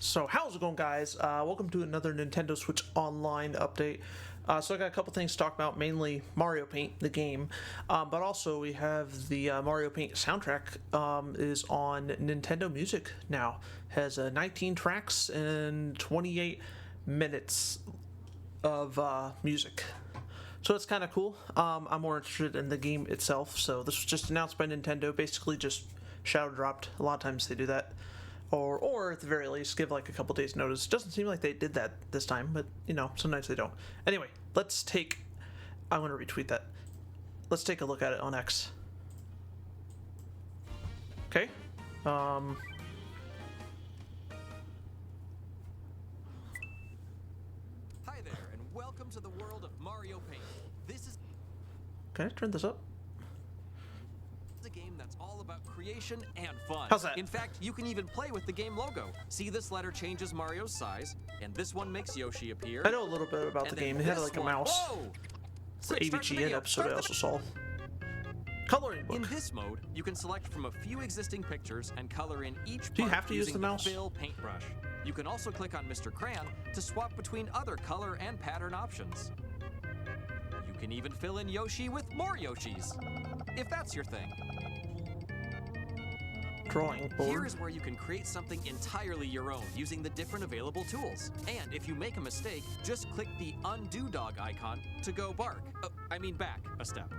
So how's it going, guys? Welcome to another Nintendo Switch Online update. So I got a couple things to talk about, mainly Mario Paint, the game, but also we have the Mario Paint soundtrack is on Nintendo Music now. Has 19 tracks and 28 minutes of music. So it's kind of cool. I'm more interested in the game itself, so this was just announced by Nintendo, basically just shadow dropped. A lot of times they do that. Or at the very least, give like a couple days notice. Doesn't seem like they did that this time, but you know, sometimes they don't. Anyway, I'm going to retweet that. Let's take a look at it on X. Okay. Hi there, and welcome to the world of Mario Paint. This is Can I turn this up? a game that's all about creation and fun. How's that? In fact, you can even play with the game logo. See, this letter changes Mario's size, and this one makes Yoshi appear. I know a little bit about the game. It had like a mouse. Whoa! It's the Quick, start the AVGN video. episode I Start also saw. Coloring book. In this mode, you can select from a few existing pictures and color in each part Do you have to use using the mouse? Fill paintbrush. You can also click on Mr. Crayon to swap between other color and pattern options. You can even fill in Yoshi with more Yoshis, if that's your thing. Drawing board. Here is where you can create something entirely your own using the different available tools. And if you make a mistake, just click the undo dog icon to go back a step.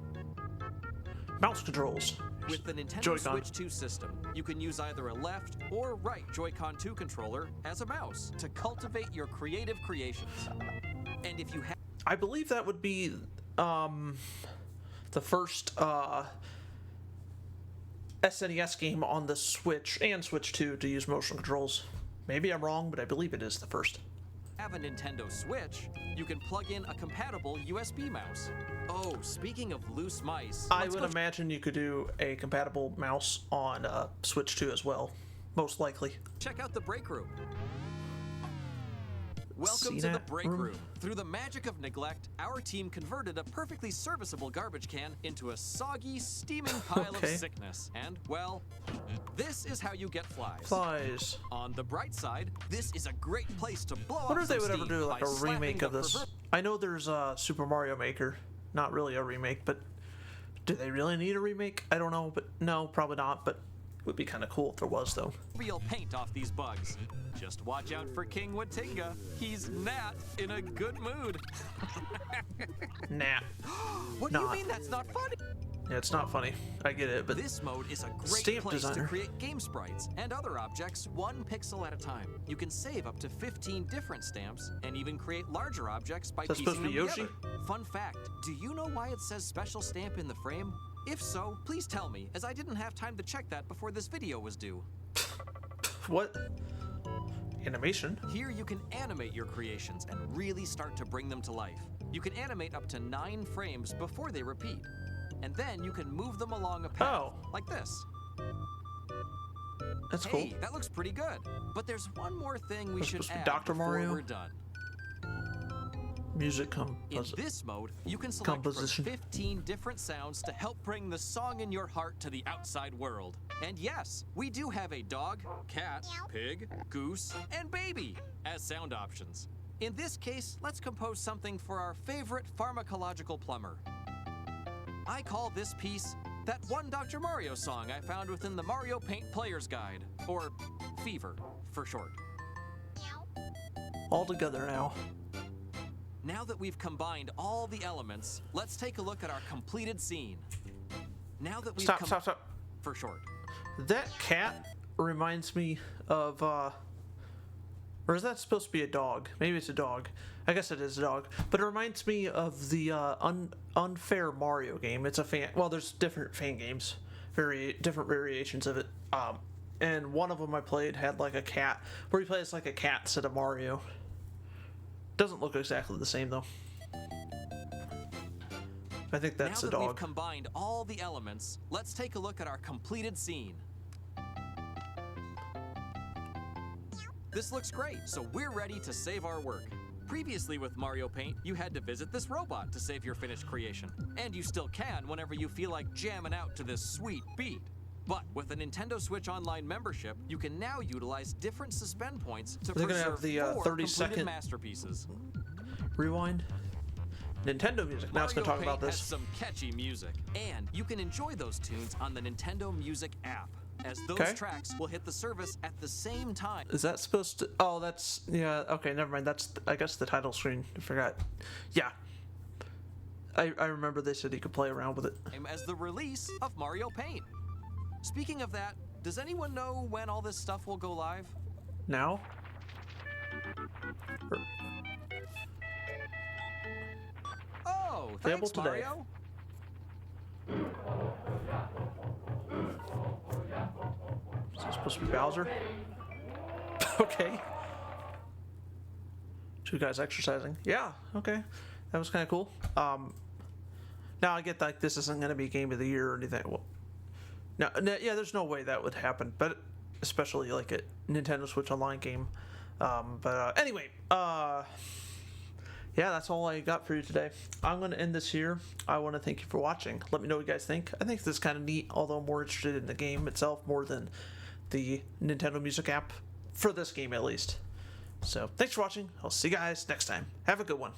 Mouse controls. With the Nintendo Joy-Con. Switch 2 system, you can use either a left or right Joy-Con 2 controller as a mouse to cultivate your creative creations. And if you have I believe that would be the first SNES game on the Switch and Switch 2 to use motion controls. Maybe I'm wrong, but I believe it is the first. a Nintendo Switch, you can plug in a compatible USB mouse. Oh, speaking of loose mice, I would imagine you could do a compatible mouse on Switch 2 as well, most likely. check out the break room. Welcome See to the that break room? room. Through the magic of neglect, our team converted a perfectly serviceable garbage can into a soggy, steaming pile Okay. of sickness. And, well, this is how you get flies. Flies. On the bright side, this is a great place to blow I up wonder if they some would ever steam do like by a slapping remake the of this. pervert- I know there's Super Mario Maker. Not really a remake, but do they really need a remake? I don't know, but no, probably not, but it would be kind of cool if there was, though. real paint off these bugs. Just watch out for King Watinga. He's not in a good mood. Nah. What do you Not. mean that's not funny? Yeah, it's not funny. I get it, but This mode is a great Stamp place designer. to create game sprites and other objects one pixel at a time. You can save up to 15 different stamps and even create larger objects by Is that piecing supposed to them be Yoshi? together. Fun fact, do you know why it says special stamp in the frame? If so, please tell me, as I didn't have time to check that before this video was due. what? Animation? Here you can animate your creations and really start to bring them to life. You can animate up to 9 frames before they repeat. And then you can move them along a path, Oh. like this. That's Hey, cool. that looks pretty good. But there's one more thing we That's should supposed to be add Dr. before Mario? we're done. Music In this mode, you can select from composition. 15 different sounds to help bring the song in your heart to the outside world. And yes, we do have a dog, cat, pig, goose, and baby as sound options. In this case, let's compose something for our favorite pharmacological plumber. I call this piece that one Dr. Mario song I found within the Mario Paint Player's Guide, or Fever for short. All together now. Now that we've combined all the elements, let's take a look at our completed scene. Now that we've Stop. for short. That cat reminds me of, or is that supposed to be a dog? Maybe it's a dog. I guess it is a dog. But it reminds me of the Unfair Mario game. It's a fan. Well, there's different fan games, different variations of it. And one of them I played had like a cat, where he plays like a cat instead of Mario. Doesn't look exactly the same though. I think that's now a that we've dog. combined all the elements, let's take a look at our completed scene. This looks great, so we're ready to save our work. Previously with Mario Paint, you had to visit this robot to save your finished creation. And you still can whenever you feel like jamming out to this sweet beat. But with a Nintendo Switch Online membership, you can now utilize different suspend points to They're gonna have preserve the 4 30 completed second masterpieces. rewind. Nintendo music. Now it's gonna talk Mario about Paint this. has some catchy music, and you can enjoy those tunes on the Nintendo Music app, as those Okay. tracks will hit the service at the same time. Is that supposed to? Oh, that's yeah. Okay, never mind. That's I guess the title screen. I forgot. Yeah. I remember they said you could play around with it. As the release of Mario Paint. Speaking of that, does anyone know when all this stuff will go live? Now. Or- Oh, Available thanks, today. Mario. Is this supposed to be Bowser? Okay. Two guys exercising. Yeah. Okay. That was kind of cool. Now I get like this isn't going to be Game of the Year or anything. Well, no, yeah, there's no way that would happen. But especially like a Nintendo Switch Online game. Anyway, yeah, that's all I got for you today. I'm going to end this here. I want to thank you for watching. Let me know what you guys think. I think this is kind of neat, although I'm more interested in the game itself more than the Nintendo Music app, for this game at least. So, thanks for watching. I'll see you guys next time. Have a good one.